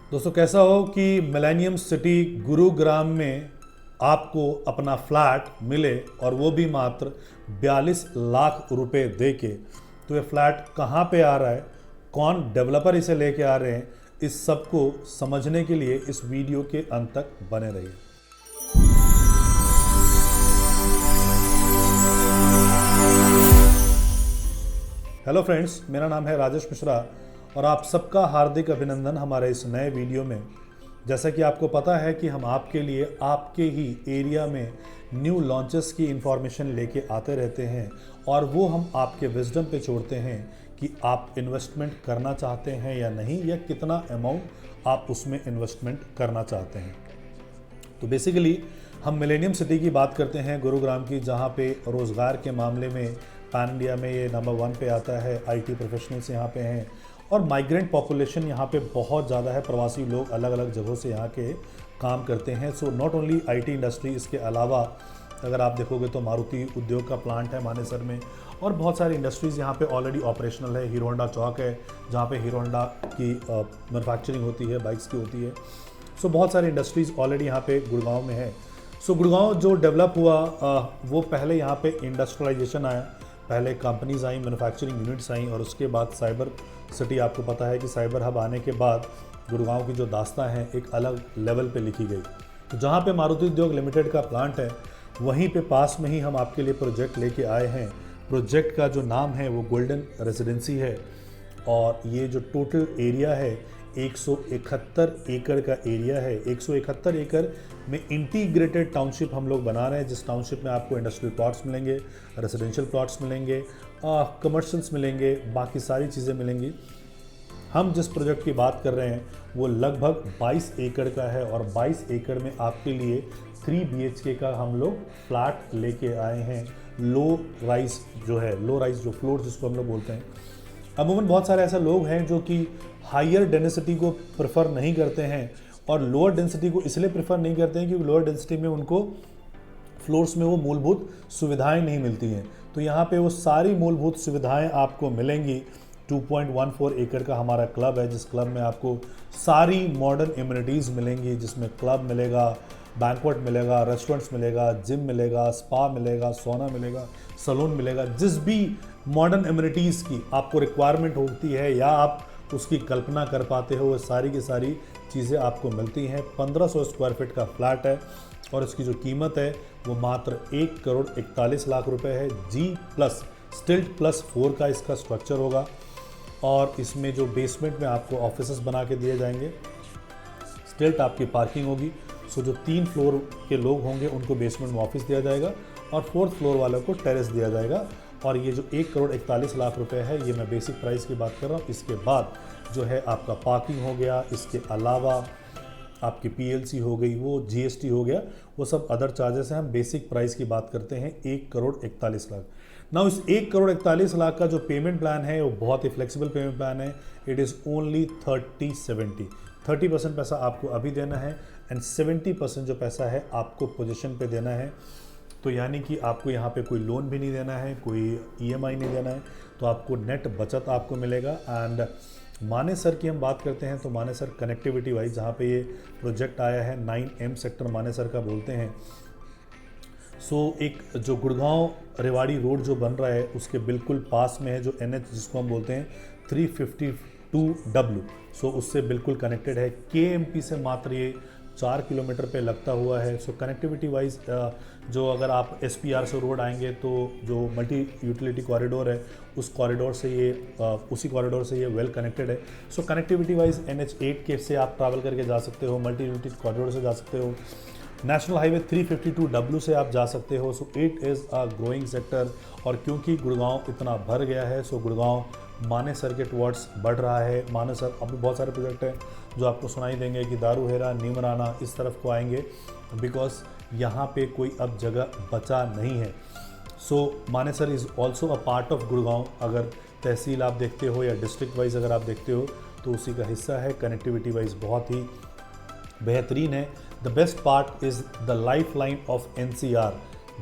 दोस्तों कैसा हो कि मिलेनियम सिटी गुरुग्राम में आपको अपना फ्लैट मिले और वो भी मात्र 42 लाख रुपए दे के। तो ये फ्लैट कहाँ पे आ रहा है, कौन डेवलपर इसे लेके आ रहे हैं, इस सब को समझने के लिए इस वीडियो के अंत तक बने रहिए। हेलो फ्रेंड्स, मेरा नाम है राजेश मिश्रा और आप सबका हार्दिक अभिनंदन हमारे इस नए वीडियो में। जैसा कि आपको पता है कि हम आपके लिए आपके ही एरिया में न्यू लॉन्चेस की इंफॉर्मेशन लेके आते रहते हैं और वो हम आपके विजडम पे छोड़ते हैं कि आप इन्वेस्टमेंट करना चाहते हैं या नहीं, या कितना अमाउंट आप उसमें इन्वेस्टमेंट करना चाहते हैं। तो बेसिकली हम मिलेनियम सिटी की बात करते हैं गुरुग्राम की, जहाँ पे रोज़गार के मामले में पैन इंडिया में ये नंबर 1 पे आता है। आईटी प्रोफेशनल्स यहाँ पे हैं और माइग्रेंट पॉपुलेशन यहाँ पे बहुत ज़्यादा है। प्रवासी लोग अलग अलग जगहों से यहाँ के काम करते हैं। So not only IT industry, इसके अलावा अगर आप देखोगे तो मारुति उद्योग का प्लांट है मानेसर में, और बहुत सारी इंडस्ट्रीज़ यहाँ पे ऑलरेडी ऑपरेशनल है। हीरो होंडा चौक है जहाँ पे हीरो होंडा की मैन्युफैक्चरिंग होती है, बाइक्स की होती है। सो बहुत सारी इंडस्ट्रीज़ ऑलरेडी यहाँ पे गुड़गांव में है। सो गुड़गांव जो डेवलप हुआ वो पहले यहाँ पे इंडस्ट्रियलाइजेशन आया, पहले कंपनीज आई, मैन्युफैक्चरिंग यूनिट्स आई, और उसके बाद साइबर सिटी। आपको पता है कि साइबर हब आने के बाद गुड़गांव की जो दास्तां है एक अलग लेवल पे लिखी गई। तो जहाँ पे मारुति उद्योग लिमिटेड का प्लांट है वहीं पे पास में ही हम आपके लिए प्रोजेक्ट लेके आए हैं। प्रोजेक्ट का जो नाम है वो गोल्डन रेजिडेंसी है और ये जो टोटल एरिया है 171 एकड़ का एरिया है। 171 एकड़ में इंटीग्रेटेड टाउनशिप हम लोग बना रहे हैं, जिस टाउनशिप में आपको इंडस्ट्रियल प्लॉट्स मिलेंगे, रेजिडेंशियल प्लॉट्स मिलेंगे, कमर्शियल्स मिलेंगे, बाकी सारी चीज़ें मिलेंगी। हम जिस प्रोजेक्ट की बात कर रहे हैं वो लगभग 22 एकड़ का है और 22 एकड़ में आपके लिए 3 BHK का हम लोग फ्लैट लेके आए हैं। लो राइज जो फ्लोर जिसको हम लोग बोलते हैं। अमूमन बहुत सारे ऐसे लोग हैं जो कि हायर डेंसिटी को प्रेफर नहीं करते हैं और लोअर डेंसिटी को इसलिए प्रेफर नहीं करते हैं क्योंकि लोअर डेंसिटी में उनको फ्लोर्स में वो मूलभूत सुविधाएं नहीं मिलती हैं। तो यहाँ पे वो सारी मूलभूत सुविधाएं आपको मिलेंगी। 2.14 एकड़ का हमारा क्लब है, जिस क्लब में आपको सारी मॉडर्न इम्यूनिटीज़ मिलेंगी, जिसमें क्लब मिलेगा, बैंक्वेट मिलेगा, रेस्टोरेंट्स मिलेगा, जिम मिलेगा, स्पा मिलेगा, सोना मिलेगा, सैलून मिलेगा। जिस भी मॉडर्न इम्यूनिटीज़ की आपको रिक्वायरमेंट होती है या आप उसकी कल्पना कर पाते हो, वो सारी की सारी चीज़ें आपको मिलती हैं। 1500 स्क्वायर फीट का फ्लैट है और इसकी जो कीमत है वो मात्र 1,41,00,000 रुपये है। G+ स्टिल्ट +4 का इसका स्ट्रक्चर होगा और इसमें जो बेसमेंट में आपको ऑफिसेस बना के दिए जाएंगे, स्टिल्ट आपकी पार्किंग होगी। सो जो 3 फ्लोर के लोग होंगे उनको बेसमेंट में ऑफिस दिया जाएगा और 4th फ्लोर वालों को टेरेस दिया जाएगा। और ये जो 1,41,00,000 रुपये है ये मैं बेसिक प्राइस की बात कर रहा हूँ। इसके बाद जो है आपका पार्किंग हो गया, इसके अलावा आपकी PLC हो गई, वो GST हो गया, वो सब अदर चार्जेस हैं। हम बेसिक प्राइस की बात करते हैं 1,41,00,000। ना इस 1,41,00,000 का जो पेमेंट प्लान है वो बहुत ही फ्लेक्सिबल पेमेंट प्लान है। It is only 30-70। 30% पैसा आपको अभी देना है एंड 70% जो पैसा है आपको पोजीशन पे देना है। तो यानी कि आपको यहाँ पे कोई लोन भी नहीं देना है, कोई EMI नहीं देना है, तो आपको नेट बचत आपको मिलेगा। एंड मानेसर की हम बात करते हैं तो मानेसर कनेक्टिविटी वाइज जहाँ पे ये प्रोजेक्ट आया है 9M सेक्टर मानेसर का बोलते हैं। सो एक जो गुड़गांव रेवाड़ी रोड जो बन रहा है उसके बिल्कुल पास में है जो NH जिसको हम बोलते हैं 352W। सो उससे बिल्कुल कनेक्टेड है। KMP से मात्र ये 4 किलोमीटर पे लगता हुआ है। सो कनेक्टिविटी वाइज जो अगर आप SPR से रोड आएंगे तो जो मल्टी यूटिलिटी कॉरिडोर है उस कॉरिडोर से ये उसी कॉरिडोर से ये वेल कनेक्टेड है। सो कनेक्टिविटी वाइज NH8 के से आप ट्रैवल करके जा सकते हो, मल्टी यूटिलिटी कॉरिडोर से जा सकते हो, नेशनल हाईवे 352W से आप जा सकते हो। So it is a growing sector. और क्योंकि गुड़गांव इतना भर गया है सो गुड़गांव मानेसर के टुवर्ड्स बढ़ रहा है। मानेसर अब भी बहुत सारे प्रोजेक्ट हैं जो आपको सुनाई देंगे कि दारूहेरा, नीमराना इस तरफ को आएंगे, बिकॉज यहाँ पे कोई अब जगह बचा नहीं है। So Manesar is also a part of Gurgaon. अगर तहसील आप देखते हो या डिस्ट्रिक्ट वाइज अगर आप देखते हो तो उसी का हिस्सा है। कनेक्टिविटी वाइज बहुत ही बेहतरीन है। The best part is the life line of NCR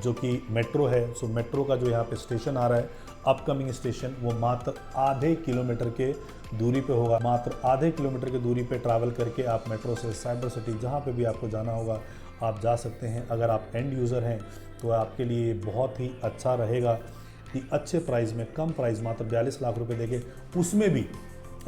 जो कि मेट्रो है। सो मेट्रो का जो यहाँ पे स्टेशन आ रहा है अपकमिंग स्टेशन वो मात्र आधे किलोमीटर के दूरी पे होगा। मात्र आधे किलोमीटर की दूरी पे ट्रैवल करके आप मेट्रो से साइबर सिटी जहाँ पे भी आपको जाना होगा आप जा सकते हैं। अगर आप एंड यूज़र हैं तो आपके लिए बहुत ही अच्छा रहेगा कि अच्छे प्राइस में, कम प्राइस, मात्र 42 लाख रुपए देके, उसमें भी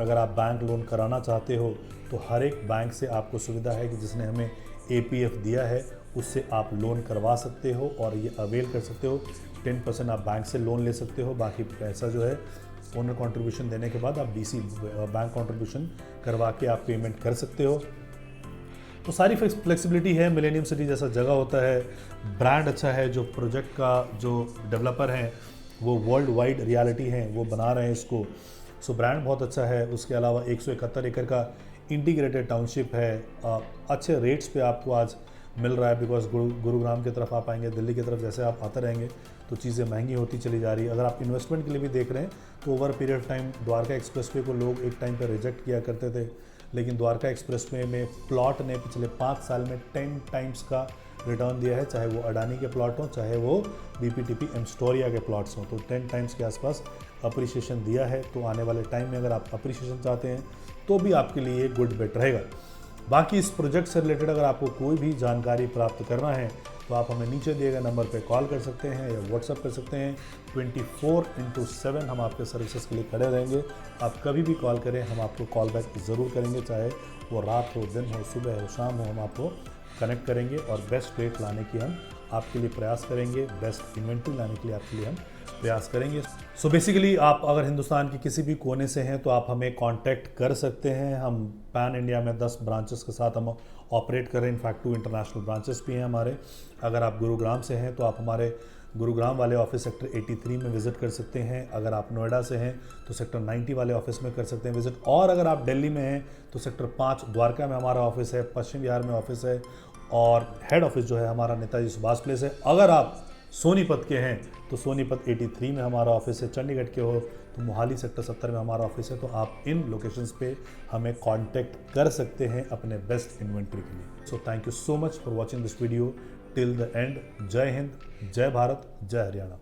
अगर आप बैंक लोन कराना चाहते हो तो हर एक बैंक से आपको सुविधा है कि जिसने हमें APF दिया है उससे आप लोन करवा सकते हो और ये अवेल कर सकते हो। 10% आप बैंक से लोन ले सकते हो, बाकी पैसा जो है ओनर कंट्रीब्यूशन देने के बाद आप DC बैंक कंट्रीब्यूशन करवा के आप पेमेंट कर सकते हो। तो सारी फ्लेक्सिबिलिटी है। मिलेनियम सिटी जैसा जगह होता है, ब्रांड अच्छा है, जो प्रोजेक्ट का जो डेवलपर हैं वो वर्ल्ड वाइड रियलिटी हैं, वो बना रहे हैं इसको। सो ब्रांड बहुत अच्छा है। उसके अलावा 171 एकड़ का इंटीग्रेटेड टाउनशिप है। अच्छे रेट्स पे आपको आज मिल रहा है, बिकॉज गुरुग्राम की तरफ आप आएंगे, दिल्ली की तरफ जैसे आप आते रहेंगे तो चीज़ें महंगी होती चली जा रही है। अगर आप इन्वेस्टमेंट के लिए भी देख रहे हैं तो over period of time Dwarka expressway को लोग एक टाइम पर रिजेक्ट किया करते थे, लेकिन द्वारका एक्सप्रेसवे में प्लॉट ने पिछले 5 साल में 10 टाइम्स का रिटर्न दिया है, चाहे वो अडानी के प्लॉट हों, चाहे वो BPTP एमस्टोरिया के प्लॉट्स हों, तो 10 टाइम्स के आसपास अप्रिसिएशन दिया है। तो आने वाले टाइम में अगर आप अप्रिसिएशन चाहते हैं तो भी आपके लिए गुड बेट रहेगा। बाकी इस प्रोजेक्ट से रिलेटेड अगर आपको कोई भी जानकारी प्राप्त करना है तो आप हमें नीचे दिए गए नंबर पे कॉल कर सकते हैं या व्हाट्सएप कर सकते हैं। 24/7 हम आपके सर्विसेज के लिए खड़े रहेंगे। आप कभी भी कॉल करें, हम आपको कॉल बैक ज़रूर करेंगे, चाहे वो रात हो, दिन हो, सुबह हो, शाम हो, हम आपको कनेक्ट करेंगे और बेस्ट रेट लाने की हम आपके लिए प्रयास करेंगे, बेस्ट इन्वेंट्री लाने के लिए आपके लिए हम प्रयास करेंगे। सो बेसिकली आप अगर हिंदुस्तान के किसी भी कोने से हैं तो आप हमें कांटेक्ट कर सकते हैं। हम पैन इंडिया में 10 ब्रांचेस के साथ हम ऑपरेट कर रहे हैं। इनफैक्ट 2 इंटरनेशनल ब्रांचेस भी हैं हमारे। अगर आप गुरुग्राम से हैं तो आप हमारे गुरुग्राम वाले ऑफिस सेक्टर 83 में विजिट कर सकते हैं। अगर आप नोएडा से हैं तो सेक्टर 90 वाले ऑफिस में कर सकते हैं विजिट। और अगर आप दिल्ली में हैं तो सेक्टर 5 द्वारका में हमारा ऑफिस है, पश्चिम विहार में ऑफिस है और हेड ऑफिस जो है हमारा नेताजी सुभाष प्लेस है। अगर आप सोनीपत के हैं तो सोनीपत 83 में हमारा ऑफिस है। चंडीगढ़ के हो तो मोहाली सेक्टर 70 में हमारा ऑफिस है। तो आप इन लोकेशंस पे हमें कांटेक्ट कर सकते हैं अपने बेस्ट इन्वेंट्री के लिए। So thank you so much for watching this video till the end. जय हिंद, जय भारत, जय हरियाणा।